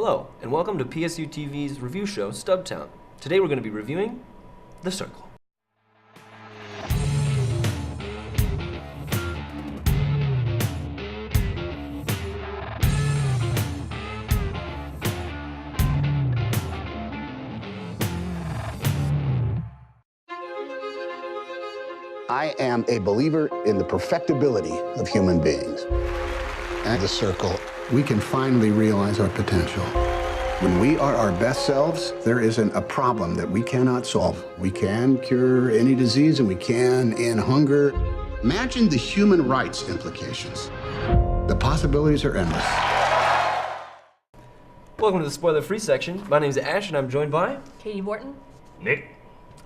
Hello, and welcome to PSU TV's review show, Stubtown. Today we're going to be reviewing The Circle. I am a believer in the perfectibility of human beings. At The Circle, we can finally realize our potential. When we are our best selves, there isn't a problem that we cannot solve. We can cure any disease, and we can end hunger. Imagine the human rights implications. The possibilities are endless. Welcome to the spoiler-free section. My name is Ash, and I'm joined by Katie Morton. Nick.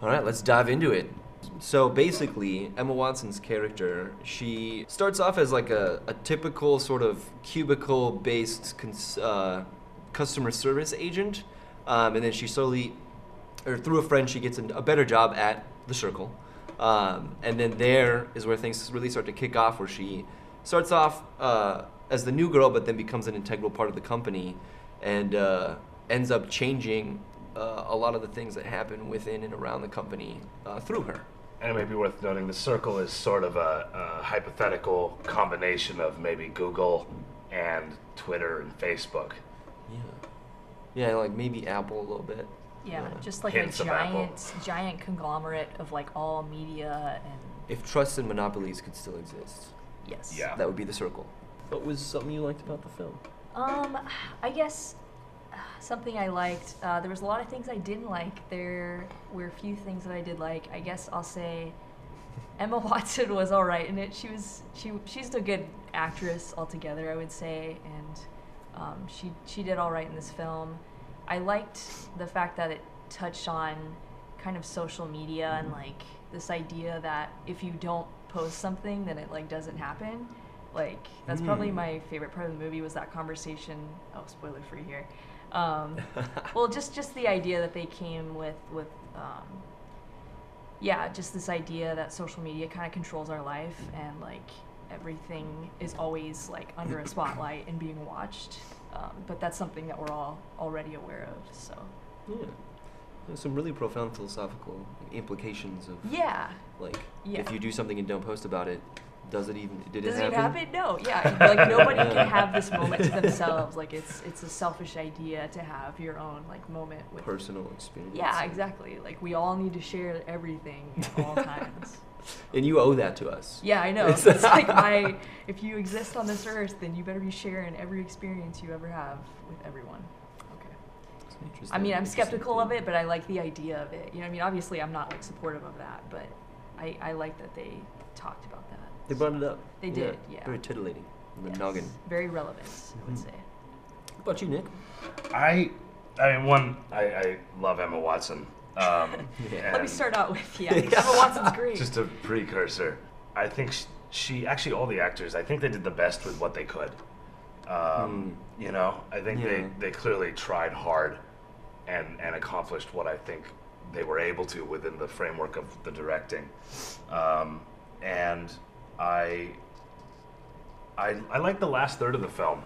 All right, let's dive into it. So basically, Emma Watson's character, she starts off as like a typical sort of cubicle-based customer service agent, and then she slowly, or through a friend, she gets a better job at The Circle. And then there is where things really start to kick off, where she starts off as the new girl, but then becomes an integral part of the company, and ends up changing a lot of the things that happen within and around the company through her. And it may be worth noting, The Circle is sort of a hypothetical combination of maybe Google and Twitter and Facebook. Yeah, like maybe Apple a little bit. Yeah, just like Hints a of Apple. giant conglomerate of like all media and If trusts and monopolies could still exist, yes. Yeah. that would be The Circle. What was something you liked about the film? I guess something I liked. There was a lot of things I didn't like. There were a few things that I did like. I guess I'll say Emma Watson was all right in it. She's a good actress altogether, I would say, and she did all right in this film. I liked the fact that it touched on kind of social media and like this idea that if you don't post something, then it like doesn't happen. Like that's probably my favorite part of the movie was that conversation. Oh, spoiler free here. Well, just the idea that they came with just this idea that social media kind of controls our life and like everything is always like under a spotlight and being watched. But that's something that we're all already aware of. So Yeah. There's some really profound philosophical implications of like Yeah. if you do something and don't post about it, did Does it it happen? happen? No. Yeah. Like nobody can have this moment to themselves. Like it's a selfish idea to have your own like moment with Personal experience. Yeah, exactly. Like we all need to share everything at all times. And you owe that to us. Yeah, I know. It's like if you exist on this earth, then you better be sharing every experience you ever have with everyone. Okay. It's an I mean, I'm interesting skeptical of thing. it, but I like the idea of it. You know what I mean? Obviously, I'm not like supportive of that, but I like that they talked about that. They brought it up. They did, yeah. Very titillating. The Yes. noggin. Very relevant, I would say. What about you, Nick? I love Emma Watson. Yeah. Let me start out with, Emma Watson's great. Just a precursor. I think she actually, all the actors, I think they did the best with what they could. You know, I think Yeah. they clearly tried hard and accomplished what I think they were able to within the framework of the directing. And I like the last third of the film.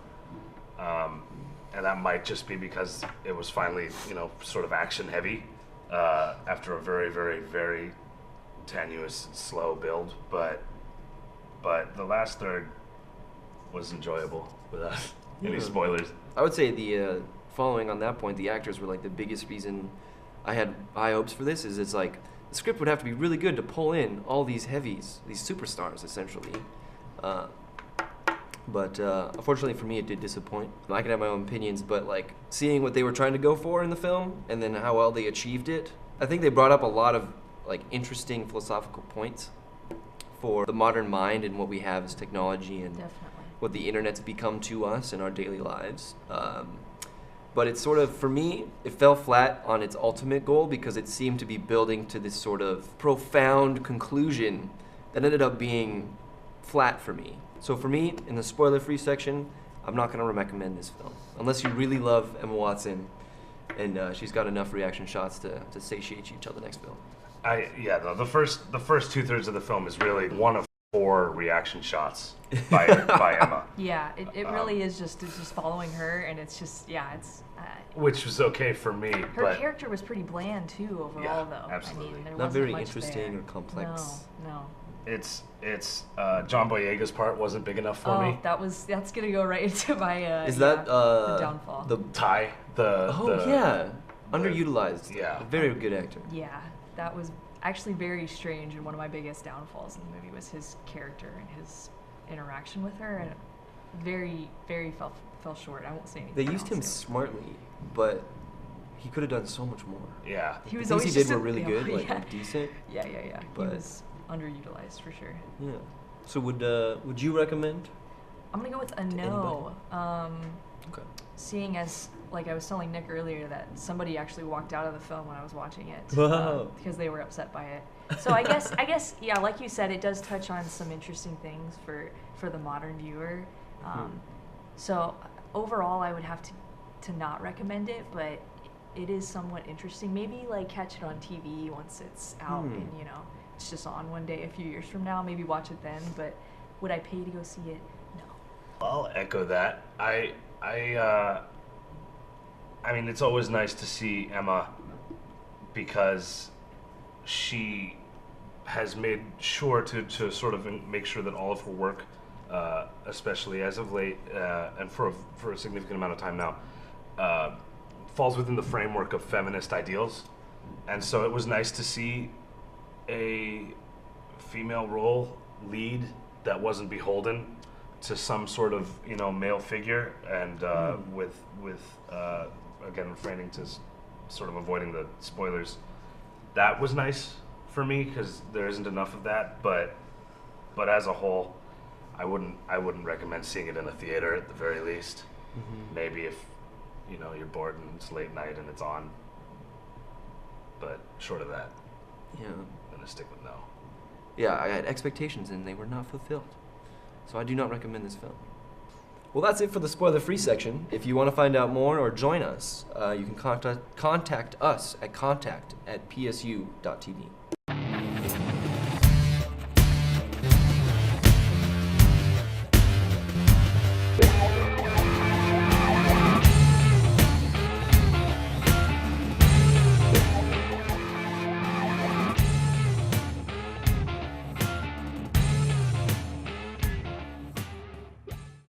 And that might just be because it was finally, sort of action heavy after a very, very, very tenuous, slow build. But the last third was enjoyable without any spoilers. I would say the following on that point, the actors were like the biggest reason I had high hopes for this. Is it's like the script would have to be really good to pull in all these heavies, these superstars, essentially. But unfortunately for me, it did disappoint. I can have my own opinions, but like seeing what they were trying to go for in the film and then how well they achieved it, I think they brought up a lot of like interesting philosophical points for the modern mind and what we have as technology and Definitely. what the internet's become to us in our daily lives. But it's sort of, for me, it fell flat on its ultimate goal because it seemed to be building to this sort of profound conclusion that ended up being flat for me. So for me, in the spoiler-free section, I'm not going to recommend this film. Unless you really love Emma Watson and she's got enough reaction shots to satiate you till the next film. The first 2/3 of the film is really one of 4 reaction shots by Emma. Yeah, it really is just following her, and it's just it's. Which was okay for me, Her but character was pretty bland too overall, though. absolutely. I mean, there Not wasn't very much interesting there. or complex. No. it's John Boyega's part wasn't big enough for me. That's gonna go right into my Is that the downfall. the Ty, underutilized? Yeah. A very good actor. Yeah, that was actually very strange, and one of my biggest downfalls in the movie was his character and his interaction with her, and very, very fell short. I won't say anything. They used him else. smartly, but he could have done so much more. Yeah. He was The things always he did just were really good, like decent. Yeah. He But- was underutilized for sure. Yeah. So would you recommend? I'm gonna go with a no. Okay. Seeing as, like I was telling Nick earlier, that somebody actually walked out of the film when I was watching it Wow. because they were upset by it. So I guess, yeah, like you said, it does touch on some interesting things for the modern viewer. So overall, I would have to not recommend it, but it is somewhat interesting. Maybe like catch it on TV once it's out and it's just on one day a few years from now. Maybe watch it then. But would I pay to go see it? No. I'll echo that. I mean, it's always nice to see Emma because she has made sure to sort of make sure that all of her work, especially as of late and for a significant amount of time now, falls within the framework of feminist ideals. And so it was nice to see a female role lead that wasn't beholden to some sort of male figure, and with again refraining to sort of avoiding the spoilers. That was nice for me because there isn't enough of that. But as a whole, I wouldn't recommend seeing it in a theater at the very least. Maybe if you're bored and it's late night and it's on. But short of that, Yeah. I'm gonna stick with no. Yeah, I had expectations and they were not fulfilled. So I do not recommend this film. Well, that's it for the spoiler-free section. If you want to find out more or join us, you can contact us at contact@psu.tv.